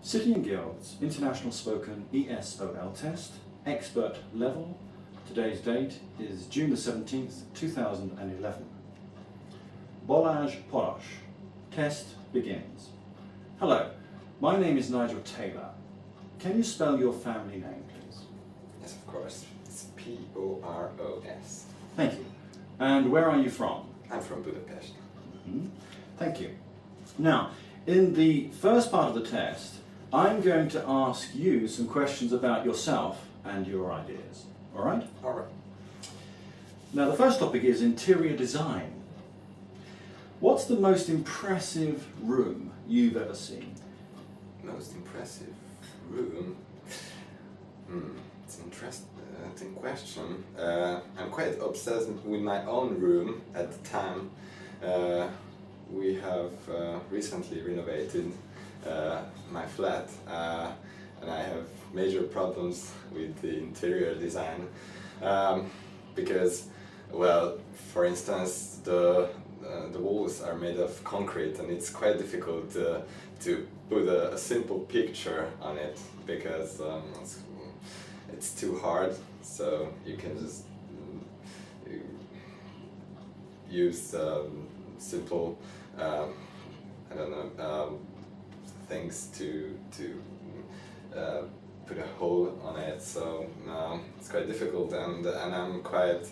City and Guilds International Spoken ESOL Test, Expert Level. Today's date is June the 17th, 2011. Bolaj Porosh. Test begins. Hello, my name is Nigel Taylor. Can you spell your family name, please? Yes, of course. It's P-O-R-O-S. Thank you. And where are you from? I'm from Budapest. Thank you. Now, in the first part of the test, I'm going to ask you some questions about yourself and your ideas. All right? All right. Now, the first topic is interior design. What's the most impressive room you've ever seen? Most impressive room? It's an interesting question. I'm quite obsessed with my own room at the time. We have recently renovated my flat and I have major problems with the interior design because, well, for instance, the walls are made of concrete and it's quite difficult to put a simple picture on it because it's too hard, so you can just use simple I don't know things to put a hole on it, so it's quite difficult and I'm quite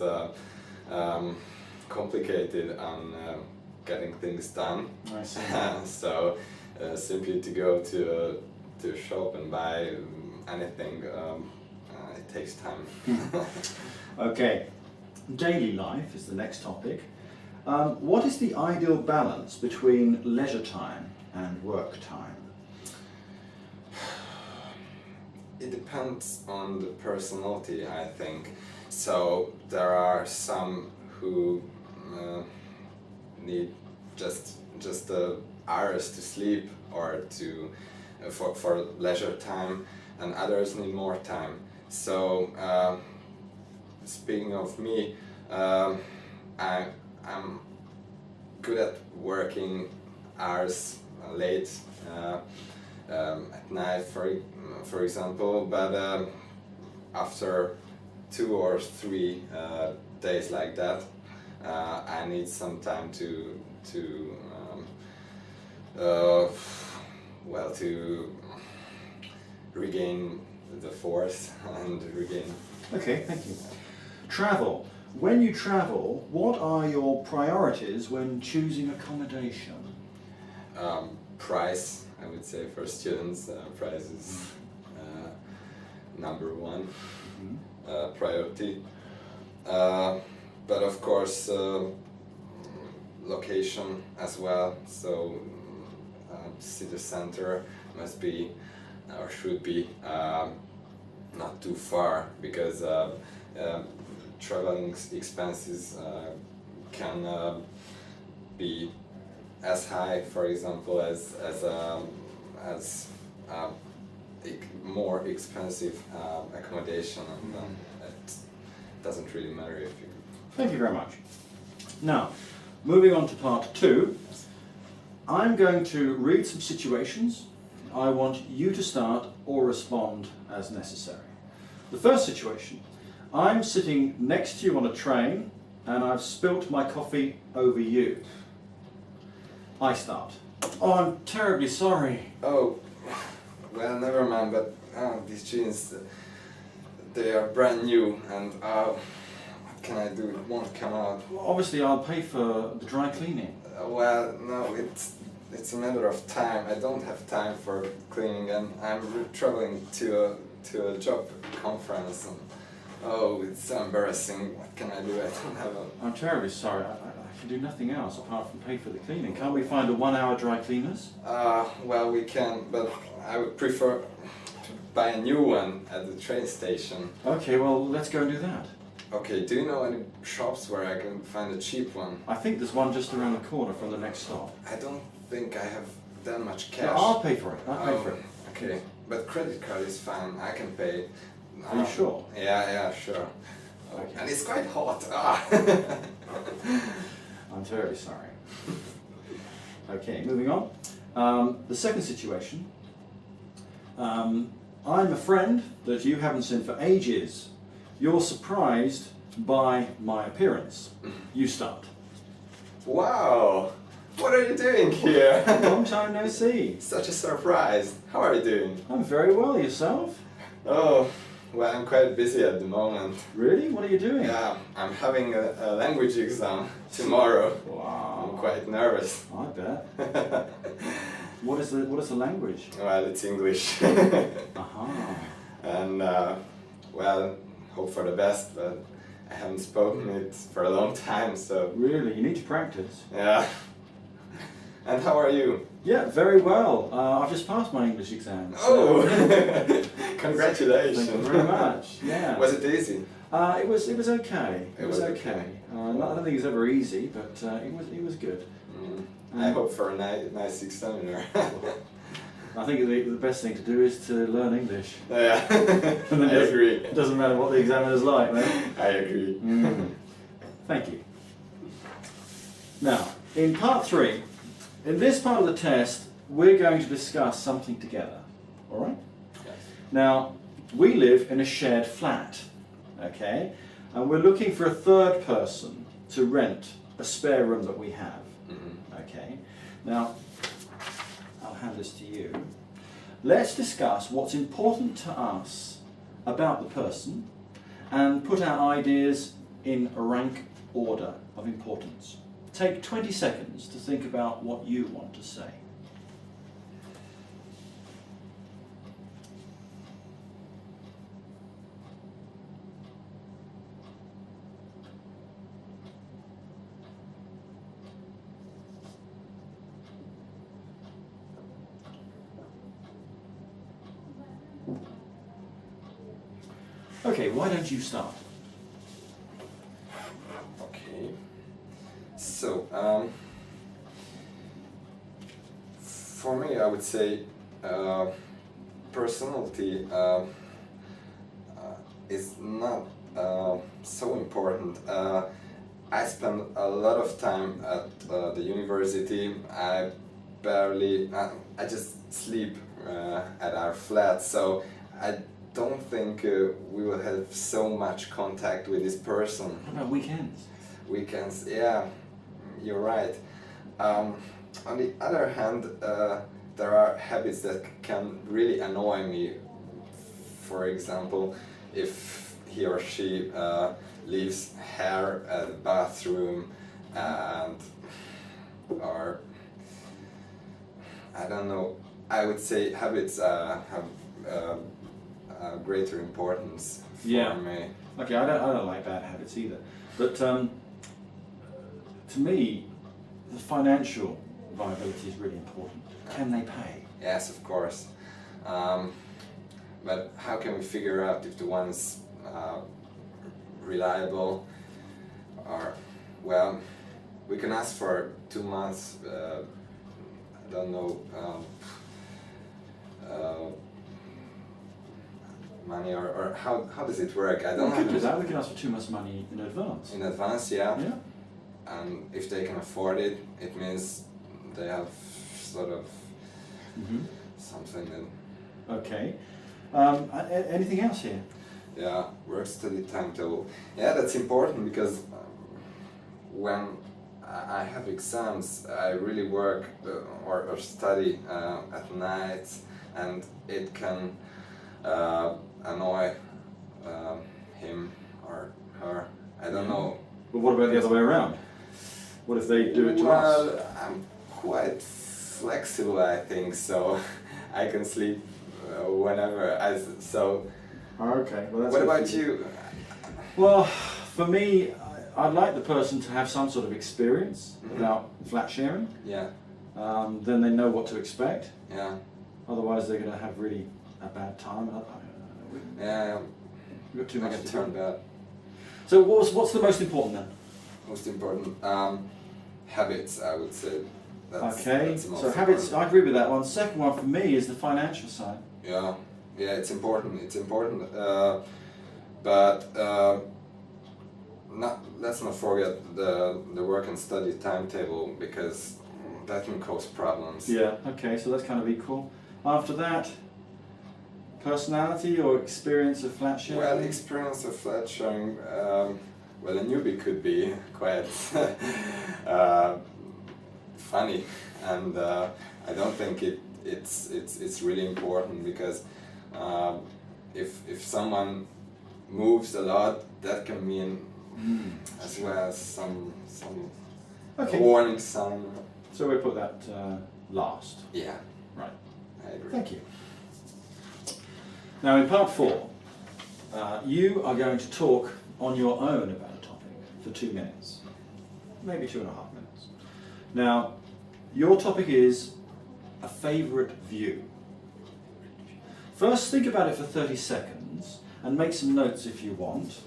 complicated on getting things done. I see. So simply to go to a shop and buy anything, it takes time. Okay, daily life is the next topic. What is the ideal balance between leisure time and work time? It depends on the personality, I think. So there are some who need just hours to sleep or to for leisure time, and others need more time. So speaking of me, I'm good at working hours late at night, for example, but after 2 or 3 days like that, I need some time to regain the force and regain. Okay, thank you. Travel. When you travel, what are your priorities when choosing accommodation? Price, I would say, for students, price is number one priority. But of course, location as well. So city center must be or should be not too far, because traveling expenses can be as high, for example, as more expensive accommodation, and it doesn't really matter if you. Thank you very much. Now, moving on to part 2, I'm going to read some situations. I want you to start or respond as necessary. The first situation: I'm sitting next to you on a train and I've spilt my coffee over you. I start. Oh, I'm terribly sorry. Oh, well, never mind, but these jeans, they are brand new, and what can I do? It won't come out. Well, obviously, I'll pay for the dry cleaning. Well, no, it's a matter of time. I don't have time for cleaning, and I'm traveling to a job conference, and oh, it's so embarrassing. What can I do? I don't have a. I'm terribly sorry. I can do nothing else apart from pay for the cleaning. Can't we find a 1-hour dry cleaners? Well, we can, but I would prefer to buy a new one at the train station. Okay, well, let's go and do that. Okay, do you know any shops where I can find a cheap one? I think there's one just around the corner from the next stop. I don't think I have that much cash. No, I'll pay for it. I'll pay for it. Okay, but credit card is fine. I can pay. Are you sure? Yeah, sure. Okay. And it's quite hot. I'm terribly sorry. Okay, moving on. The second situation. I'm a friend that you haven't seen for ages. You're surprised by my appearance. You start. Wow! What are you doing here? Long time no see. Such a surprise. How are you doing? I'm very well. Yourself? Oh, well, I'm quite busy at the moment. Really? What are you doing? Yeah, I'm having a language exam tomorrow. Wow. I'm quite nervous. I bet. What is the language? Well, it's English. Aha. And, well, hope for the best, but I haven't spoken it for a long time, so Really? You need to practice. yeah. And how are you? Yeah, very well. I've just passed my English exam. Oh! so- Congratulations! Thank you very much. Yeah. Was it easy? It was okay. It was okay. okay. I don't think it's ever easy, but it was good. I hope for a nice examiner. I think the best thing to do is to learn English. Yeah, And then I agree. It doesn't matter what the examiner's like, man. I agree. Thank you. Now, in part 3, in this part of the test, we're going to discuss something together. All right? Yes. Now, we live in a shared flat, okay? And we're looking for a third person to rent a spare room that we have, okay? Now, I'll hand this to you. Let's discuss what's important to us about the person and put our ideas in a rank order of importance. Take 20 seconds to think about what you want to say. Okay, why don't you start? Okay. So, for me, I would say personality is not so important. I spend a lot of time at the university. I just sleep at our flat, so I don't think we will have so much contact with this person. What about weekends? Weekends, yeah, you're right. On the other hand, there are habits that can really annoy me. For example, if he or she leaves hair at the bathroom and or I don't know, I would say habits have greater importance for Yeah. me. Okay, I don't like bad habits either. But to me, the financial viability is really important. Can they pay? Yes, of course. But how can we figure out if the one's reliable or, well, we can ask for 2 months, I don't know, money or how does it work? I We don't could do have that. We can ask for 2 months' money in advance. in advance, yeah. Yeah. And if they can afford it, it means they have sort of something that, Okay. Anything else here? yeah, work study timetable. Yeah, that's important because when I have exams, I really work or study at night, and it can annoy him or her. I don't know. But what about the other way around? What if they do it to us? Well, I'm quite flexible, I think, so I can sleep whenever. So, Okay. Well, that's what good about for you? Well, for me, I'd like the person to have some sort of experience about flat sharing. Yeah, Then they know what to expect. yeah, Otherwise, they're going to have really a bad time. yeah. We've got too I much can to turn do. that. So, what's the most important then? Most important habits, I would say. Okay. That's the most So habits, important. I agree with that one. Second one for me is the financial side. Yeah, yeah, it's important. It's important, but let's not forget the work and study timetable because that can cause problems. Yeah. Okay. So that's kind of equal. After that, personality or experience of flat sharing? Well, experience of flat sharing, well, a newbie could be quite funny, and I don't think it's really important, because if someone moves a lot, that can mean as well as some Okay. warning sign. So we'll put that last. Yeah, Right. I agree. Thank you. Now in part 4, you are going to talk on your own about a topic for 2 minutes, maybe 2.5 minutes. Now, your topic is a favourite view. First, think about it for 30 seconds and make some notes if you want.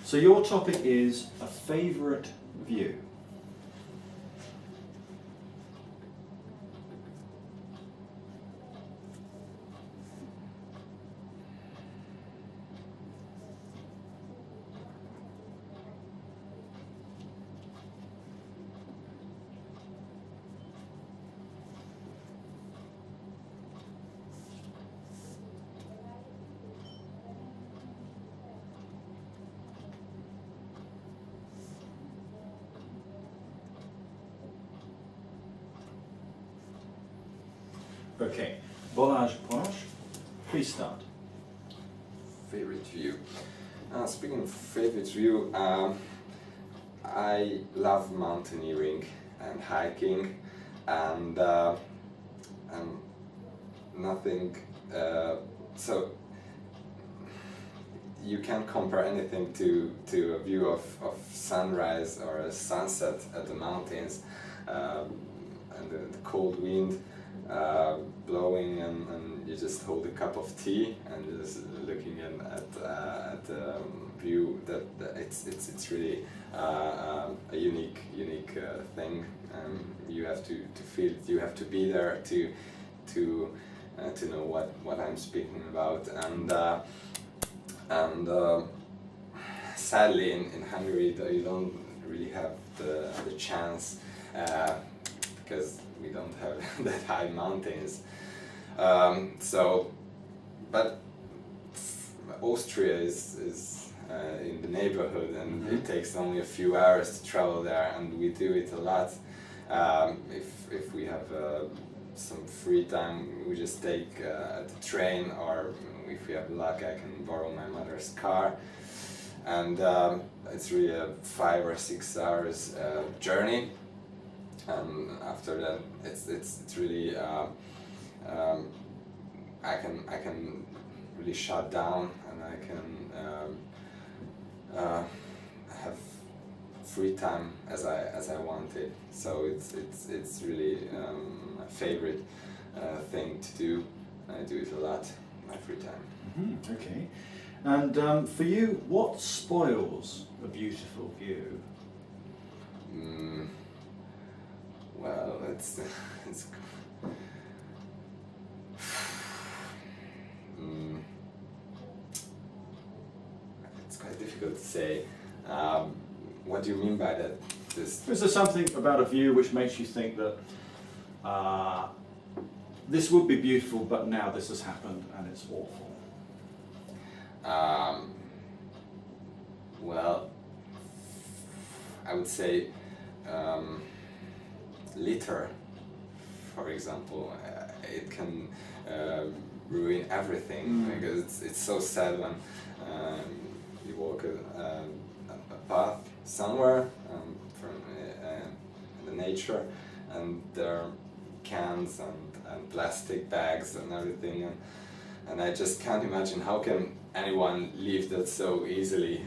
So your topic is a favourite view. Okay, Balázs Paras, please start. Favorite view. Speaking of favorite view, I love mountaineering and hiking, and nothing. So you can't compare anything to a view of sunrise or a sunset at the mountains, and the cold wind blowing, and you just hold a cup of tea and you're just looking in at the view. That it's really a unique thing. You have to feel it. You have to be there to know what I'm speaking about. And sadly in Hungary you don't really have the chance, because we don't have that high mountains. But Austria is in the neighborhood, and it takes only a few hours to travel there, and we do it a lot. If we have some free time, we just take the train, or if we have luck, I can borrow my mother's car, and it's really a 5 or 6 hours journey. And after that, it's really I can really shut down, and I can have free time as I want it. So it's really my favorite thing to do. I do it a lot in my free time. Mm-hmm, okay. And for you, what spoils a beautiful view? Well, it's quite difficult to say. What do you mean by that? Is there something about a view which makes you think that this would be beautiful, but now this has happened and it's awful? Well, I would say litter, for example. It can ruin everything, because it's so sad when you walk a path somewhere from in the nature, and there are cans and plastic bags and everything, and I just can't imagine how can anyone leave that so easily.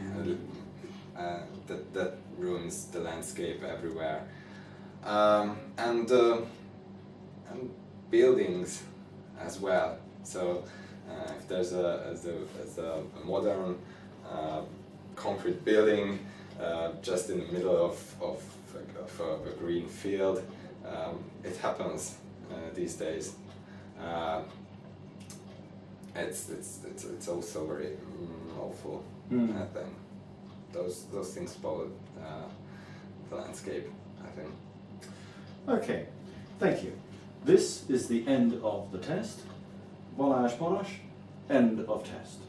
That ruins the landscape everywhere. And buildings as well. So if there's a modern concrete building just in the middle of a green field, it happens these days. It's also very awful. I think those things spoil the landscape, I think. Okay, thank you. This is the end of the test. Volage posh, end of test.